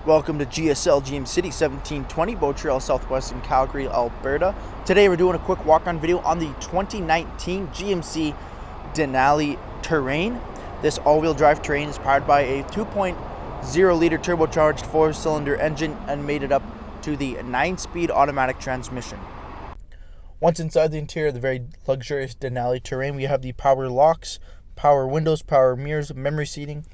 Welcome to GSL GMC 1720, Boat Trail, Southwestern Calgary, Alberta. Today we're doing a quick walk-on video on the 2019 GMC Denali Terrain. This all-wheel drive Terrain is powered by a 2.0-liter turbocharged 4-cylinder engine and made it up to the 9-speed automatic transmission. Once inside the interior of the very luxurious Denali Terrain, we have the power locks, power windows, power mirrors, memory seating.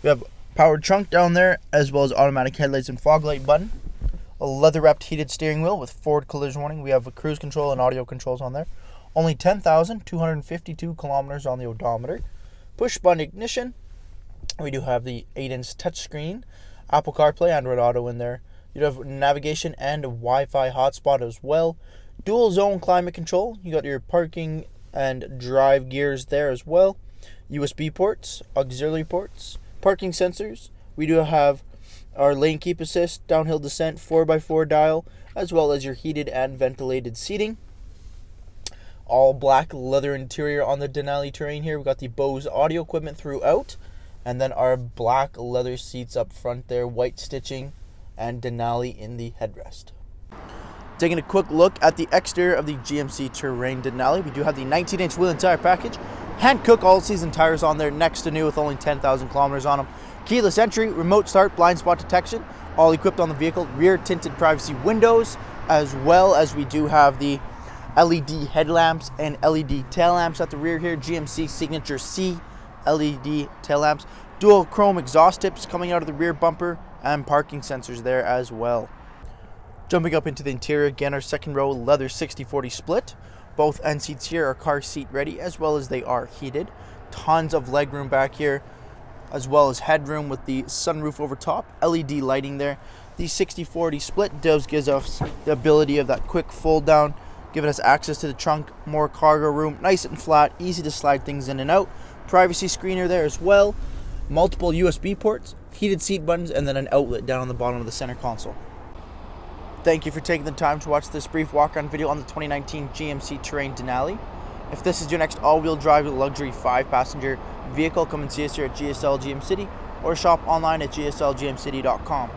We have powered trunk down there, as well as automatic headlights and fog light button. A leather-wrapped heated steering wheel with forward collision warning. We have a cruise control and audio controls on there. Only 10,252 kilometers on the odometer. Push-button ignition. We do have the 8-inch touchscreen. Apple CarPlay, Android Auto in there. You have navigation and a Wi-Fi hotspot as well. Dual zone climate control. You got your parking and drive gears there as well. USB ports, auxiliary ports. Parking sensors. We do have our lane keep assist, downhill descent, 4x4 dial, as well as your heated and ventilated seating. All black leather interior on the Denali Terrain here. We've got the Bose audio equipment throughout, and then our black leather seats up front there, white stitching, and Denali in the headrest. Taking a quick look at the exterior of the GMC Terrain Denali, we do have the 19-inch wheel and tire package. Hand-cook all-season tires on there, next to new with only 10,000 kilometers on them. Keyless entry, remote start, blind spot detection, all equipped on the vehicle. Rear tinted privacy windows, as well as we do have the LED headlamps and LED tail lamps at the rear here. GMC Signature C LED tail lamps. Dual chrome exhaust tips coming out of the rear bumper, and parking sensors there as well. Jumping up into the interior, again, our second row leather 60/40 split. Both end seats here are car seat ready, as well as they are heated. Tons of leg room back here, as well as headroom with the sunroof over top. LED lighting there. The 60/40 split does gives us the ability of that quick fold down, giving us access to the trunk, more cargo room, nice and flat, easy to slide things in and out. Privacy screener there as well. Multiple USB ports, heated seat buttons, and then an outlet down on the bottom of the center console. Thank you for taking the time to watch this brief walk-on video on the 2019 GMC Terrain Denali. If this is your next all-wheel drive luxury 5-passenger vehicle, come and see us here at GSL GM City or shop online at gslgmcity.com.